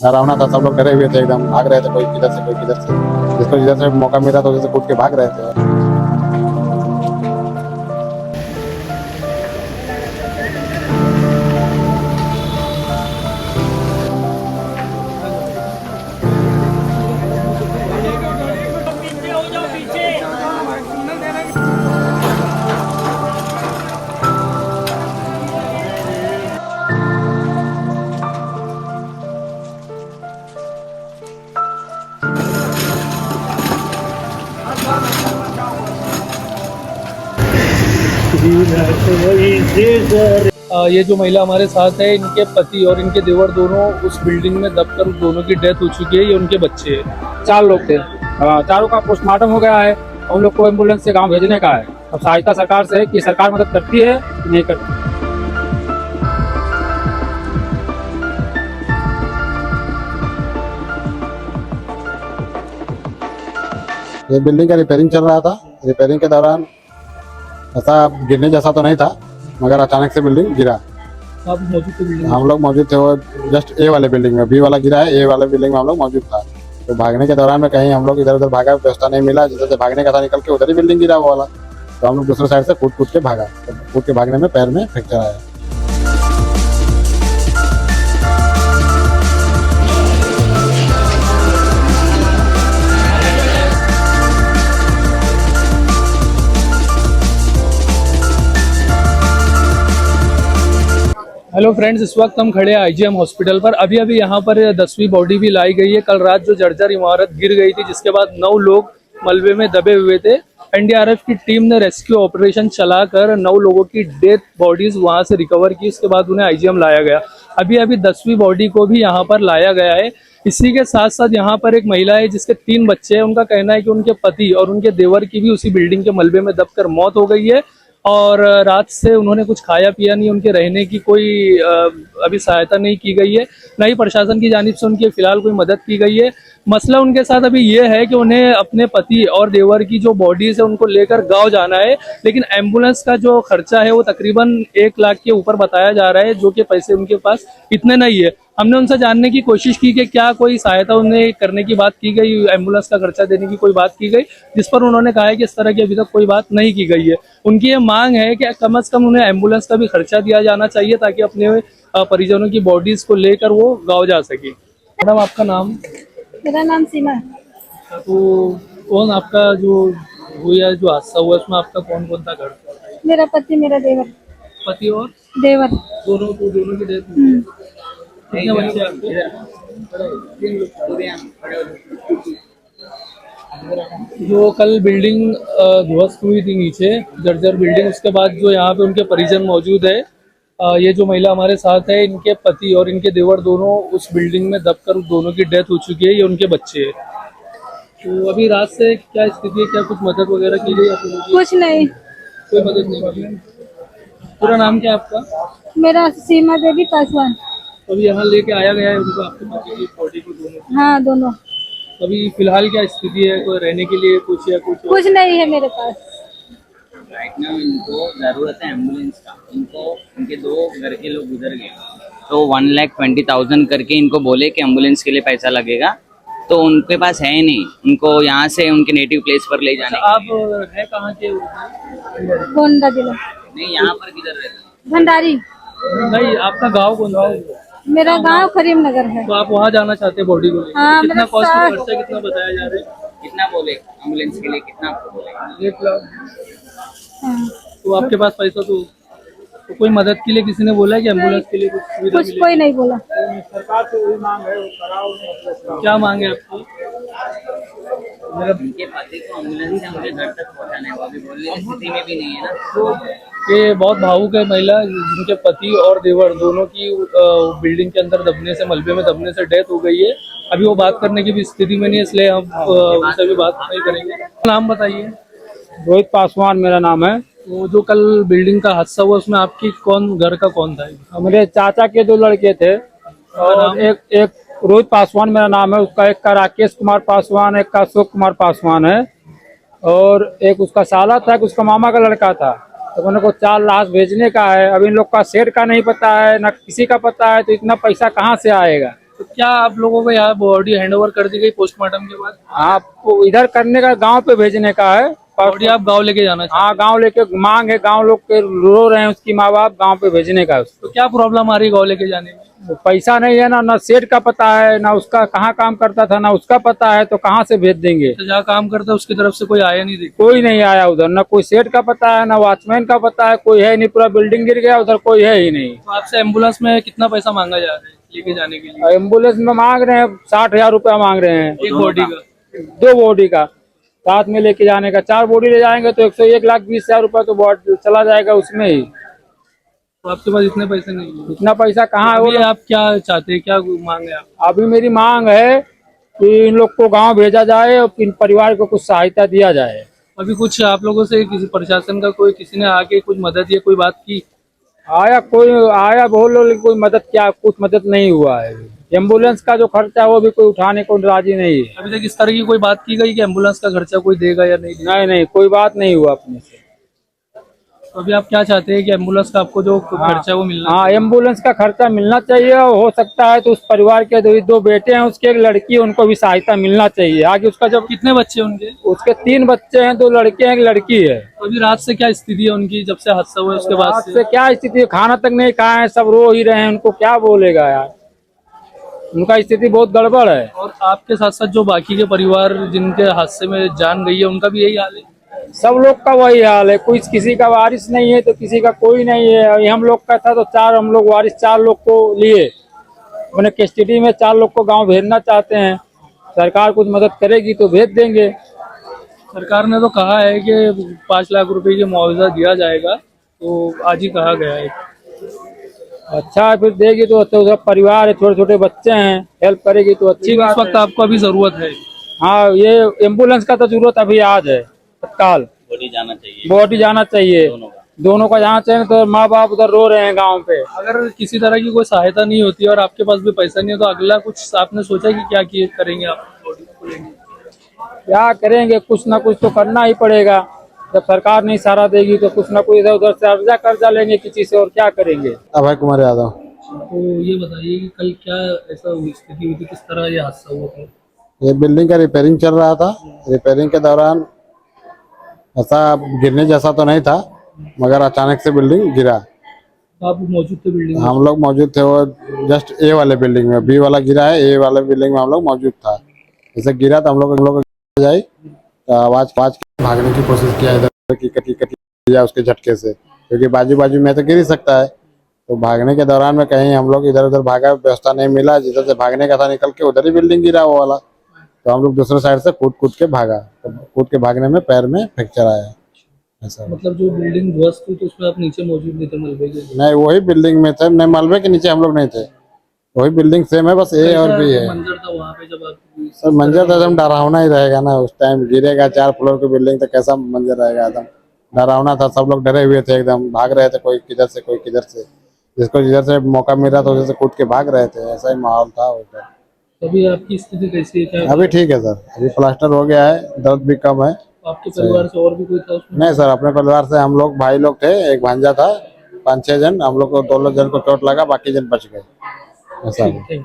डरावना था, सब लोग डरे हुए थे, एकदम भाग रहे थे, कोई किधर से कोई किधर से, जिसको जिधर से मौका मिला तो उधर से कूद के भाग रहे थे। ये जो महिला हमारे साथ है, इनके पति और इनके देवर दोनों उस बिल्डिंग में दबकर उस दोनों की डेथ हो चुकी है। ये उनके बच्चे हैं। 4 लोग थे। चारों का पोस्टमार्टम हो गया है। हम लोग को एम्बुलेंस से गांव भेजने का है। अब सहायता सरकार से है कि सरकार मदद करती है कि नहीं करती। ये बिल्डिंग का रिपेयरिंग चल रहा था। रिपेयरिंग के दौरान ऐसा गिरने जैसा तो नहीं था, मगर अचानक से बिल्डिंग गिरा। आप मौजूद थे बिल्डिंग में? हम लोग मौजूद थे, वो जस्ट ए वाले बिल्डिंग में, बी वाला गिरा है, ए वाले बिल्डिंग में हम लोग मौजूद था। तो भागने के दौरान में कहीं हम लोग इधर उधर भागा, व्यवस्था नहीं मिला, जिधर से भागने का था निकल के उधर ही बिल्डिंग गिरा वो वाला। तो हम लोग दूसरे साइड से कूद कूद के भागा, तो कूद के भागने में पैर में फ्रैक्चर आया। हेलो फ्रेंड्स, इस वक्त हम खड़े हैं आईजीएम हॉस्पिटल पर। अभी अभी यहाँ पर 10वीं बॉडी भी लाई गई है। कल रात जो जर्जर इमारत गिर गई थी, जिसके बाद 9 लोग मलबे में दबे हुए थे। एनडीआरएफ की टीम ने रेस्क्यू ऑपरेशन चलाकर 9 लोगों की डेथ बॉडीज वहां से रिकवर की। उसके बाद उन्हें आईजीएम लाया गया। अभी अभी 10वीं बॉडी को भी यहाँ पर लाया गया है। इसी के साथ साथ यहाँ पर एक महिला है जिसके 3 बच्चे हैं। उनका कहना है कि उनके पति और उनके देवर की भी उसी बिल्डिंग के मलबे में दबकर मौत हो गई है और रात से उन्होंने कुछ खाया पिया नहीं। उनके रहने की कोई अभी सहायता नहीं की गई है, न ही प्रशासन की जानिब से उनकी फिलहाल कोई मदद की गई है। मसला उनके साथ अभी ये है कि उन्हें अपने पति और देवर की जो बॉडीज है उनको लेकर गांव जाना है, लेकिन एम्बुलेंस का जो खर्चा है वो तकरीबन 1 लाख के ऊपर बताया जा रहा है, जो कि पैसे उनके पास इतने नहीं है। हमने उनसे जानने की कोशिश की कि क्या कोई सहायता उन्हें करने की बात की गई, एम्बुलेंस का खर्चा देने की कोई बात की गई, जिस पर उन्होंने कहा है कि इस तरह की अभी तक कोई बात नहीं की गई है। उनकी ये मांग है कि कम से कम उन्हें एम्बुलेंस का भी खर्चा दिया जाना चाहिए, ताकि अपने परिजनों की बॉडीज को लेकर वो गाँव जा सके। मैडम, आपका नाम? मेरा नाम सीमा है। तो कौन आपका जो हुआ, जो हादसा हुआ, उसमें आपका कौन कौन था घर? मेरा पति, मेरा देवर। पति और देवर दोनों की डेथ हुई। कितने बच्चे आपके? जो कल बिल्डिंग ध्वस्त हुई थी नीचे, जर्जर बिल्डिंग, उसके बाद जो यहाँ पे उनके परिजन मौजूद है, ये जो महिला हमारे साथ है, इनके पति और इनके देवर दोनों उस बिल्डिंग में दबकर उस दोनों की डेथ हो चुकी है। ये उनके बच्चे हैं। तो अभी रात से क्या स्थिति है? क्या कुछ मदद वगैरह की गई? कुछ नहीं, कोई मदद नहीं की। पूरा नाम क्या है आपका? मेरा सीमा देवी पासवान। अभी यहाँ लेके आया गया है उनको, आपके पति की बॉडी को, दोनों? हाँ, दोनों। अभी फिलहाल क्या स्थिति है? कोई रहने के लिए कुछ या कुछ नहीं है मेरे पास। राइट नाउ इनको ज़रूरत है एम्बुलेंस का। इनको इनके 2 घर के लोग गुजर गए, तो 1,20,000 करके इनको बोले कि एम्बुलेंस के लिए पैसा लगेगा, तो उनके पास है नहीं। उनको यहाँ से उनके नेटिव प्लेस पर ले जाने। आप है कहाँ के? गोंडा जिला। नहीं, यहाँ पर किधर रहते? भंडारी। नहीं, आपका गांव कौन सा? मेरा गांव करीम नगर है। तो आप वहाँ जाना चाहते हैं बॉडी को लेकर? हाँ, कितना मेरा कॉस्ट, साथ- खर्चा कितना बताया जा रहा है? कितना बोले एम्बुलेंस के लिए? कितना आपको बोले? 1 लाख। हाँ। तो आपके पास पैसा तो कोई मदद के लिए किसी ने बोला है कि एम्बुलेंस के लिए कुछ सुविधा कुछ मिले? कोई नहीं बोला। सरकार से वही मांग है, वो कराओ। क्या मांगे आपकी? उनके पति को एम्बुलेंस से मुझे घर तक पहुँचाना है, वो अभी बोलने की स्थिति में भी नहीं है ना। ये बहुत भावुक है महिला, जिनके पति और देवर दोनों की बिल्डिंग के अंदर दबने से, मलबे में दबने से डेथ हो गई है। अभी वो बात करने की भी स्थिति में नहीं है, इसलिए हम उनसे भी बात नहीं करेंगे। नाम बताइए। रोहित पासवान मेरा नाम है। वो जो कल बिल्डिंग का हादसा हुआ, उसमें आपकी घर का कौन था? मेरे चाचा के 2 लड़के थे, और एक रोहित पासवान मेरा नाम है। उसका एक का राकेश कुमार पासवान, एक का अशोक कुमार पासवान है, और एक उसका साला था, एक उसका मामा का लड़का था। तो उन्होंने को 4 लाश भेजने का है। अब इन लोग का शेर का नहीं पता है, ना किसी का पता है, तो इतना पैसा कहाँ से आएगा? तो क्या आप लोगों को यहाँ बॉडी हैंडओवर कर दी गई पोस्टमार्टम के बाद? आपको इधर करने का, गांव पे भेजने का है। बॉडी आप गाँव लेके जाना चाहते हाँ, गांव लेके मांग है, गांव लोग के रो रहे हैं, उसकी माँ बाप गांव पे भेजने का है हैं? तो क्या प्रॉब्लम आ रही है गाँव लेके जाने में? उसको। पैसा नहीं है ना सेठ का पता है, ना उसका कहाँ काम करता था, ना उसका पता है, तो कहाँ से भेज देंगे। तो जहाँ काम करता है उसकी तरफ से कोई आया नहीं देखा? कोई नहीं आया उधर, ना कोई सेठ का पता है, ना वॉचमैन का पता है, कोई है नहीं। पूरा बिल्डिंग गिर गया, उधर कोई है ही नहीं। तो आपसे एम्बुलेंस में कितना पैसा मांगा जा रहा है लेके जाने के लिए? एम्बुलेंस में मांग रहे हैं 60,000 रुपया मांग रहे हैं, एक बॉडी का? 2 बॉडी का साथ में लेके जाने का। 4 बॉडी ले जाएंगे तो 1,20,000 रुपया तो चला जाएगा उसमें ही। तो आपके पास इतने पैसे नहीं है? इतना पैसा कहाँ है? अभी आप क्या चाहते हैं, क्या मांग है आप? अभी मेरी मांग है कि इन लोग को गांव भेजा जाए और इन परिवार को कुछ सहायता दिया जाए। अभी कुछ आप लोगों से किसी प्रशासन का कोई किसी ने आके कुछ मदद या कोई बात की? कोई आया बोलो, लेकिन कोई मदद, क्या कुछ मदद नहीं हुआ है। एम्बुलेंस का जो खर्चा है वो भी कोई उठाने को राजी नहीं है। अभी तक इस तरह की कोई बात की गई कि एम्बुलेंस का खर्चा कोई देगा या नहीं देगा? नहीं, कोई बात नहीं हुआ अपने से। तो अभी आप क्या चाहते हैं कि एम्बुलेंस का आपको जो खर्चा है वो मिलना? हाँ, एम्बुलेंस का खर्चा मिलना चाहिए। हो सकता है तो उस परिवार के 2 बेटे हैं, उसके एक लड़की है, उनको भी सहायता मिलना चाहिए। आगे उसका जब कितने बच्चे हैं उनके? उसके 3 बच्चे हैं, 2 लड़के हैं, एक लड़की है। तो अभी रात से क्या स्थिति है उनकी, जब से हादसा हुआ है उसके बाद रात से? से क्या स्थिति है, खाना तक नहीं खाए हैं, सब रो ही रहे हैं। उनको क्या बोलेगा यार, उनका स्थिति बहुत गड़बड़ है। और आपके साथ साथ जो बाकी के परिवार जिनके हादसे में जान गई है उनका भी यही हाल है? सब लोग का वही हाल है। कोई किसी का वारिस नहीं है तो किसी का कोई नहीं है। ये हम लोग का था तो 4 हम लोग वारिस 4 लोग को लिए अपने कस्टडी में। 4 लोग को गांव भेजना चाहते हैं। सरकार कुछ मदद करेगी तो भेज देंगे। सरकार ने तो कहा है कि 5 लाख रुपए की मुआवजा दिया जाएगा, तो आज ही कहा गया है। अच्छा है, फिर देगी तो सब परिवार है, छोटे छोटे बच्चे हैं, हेल्प करेगी तो अच्छी इस बात वक्त है। आपको अभी जरूरत है? हाँ, ये एम्बुलेंस का तो जरूरत अभी आज है तत्काल। बॉडी जाना चाहिए, बॉडी जाना चाहिए, दोनों का जाना चाहिए। तो माँ बाप उधर रो रहे हैं गाँव पे। अगर किसी तरह की कोई सहायता नहीं होती और आपके पास भी पैसा नहीं है तो अगला कुछ आपने सोचा कि क्या किए करेंगे आप बॉडी को लेंगे? क्या करेंगे, कुछ ना कुछ तो करना ही पड़ेगा। जब सरकार नहीं सहारा देगी तो कुछ ना कुछ इधर उधर से कर्जा लेंगे किसी से, और क्या करेंगे। अभय कुमार यादव। तो ये बताइए कि कल क्या ऐसा स्थिति हुई थी, किस तरह ये हादसा हुआ था? ये बिल्डिंग का रिपेयरिंग चल रहा था। रिपेयरिंग के दौरान ऐसा गिरने जैसा तो नहीं था, मगर अचानक से बिल्डिंग गिरा। आप मौजूद थे बिल्डिंग में? हम लोग मौजूद थे, वो जस्ट ए वाले बिल्डिंग में, बी वाला गिरा है, ए वाले बिल्डिंग में हम लोग मौजूद था। जैसे गिरा तो हम लोग जाए तो आवाज भागने की कोशिश किया, इधर की कटी किया उसके झटके से, क्योंकि बाजू में तो गिर ही सकता है। तो भागने के दौरान में कहीं हम लोग इधर उधर भागा, व्यवस्था नहीं मिला, जिधर से भागने का था निकल के उधर ही बिल्डिंग गिरा वो वाला। तो हम लोग दूसरे साइड से कूद के भागा, तो कूद के भागने में पैर में फ्रैक्चर आया ऐसा। मतलब जो बिल्डिंग ध्वस्त हुई तो उसमें आप नीचे मौजूद नहीं थे मलबे के? नहीं, वही बिल्डिंग में थे, नहीं मलबे के नीचे हम लोग नहीं थे, वही बिल्डिंग सेम है, बस ए और बी है। मंजर था वहाँ पे जब आप? सर मंजर तो एकदम डरावना ही रहेगा ना, उस टाइम गिरेगा 4 फ्लोर की बिल्डिंग तो कैसा मंजर रहेगा, एकदम डरावना था। सब लोग डरे हुए थे, एकदम भाग रहे थे, कोई किधर से कोई किधर से, जिसको जिधर से मौका मिल रहा था उधर से कूद के भाग रहे थे, ऐसा ही माहौल था उधर। अभी आपकी स्थिति कैसी है? क्या अभी ठीक है सर, अभी प्लास्टर हो गया है, दर्द भी कम है। आपके परिवार से और भी कोई था उसमें? नहीं सर, अपने परिवार से हम लोग भाई लोग थे, एक भांजा था, 5-6 जन, हम लोग को 2 जन को चोट लगा, बाकी जन बच गए ऐसा। Thank you.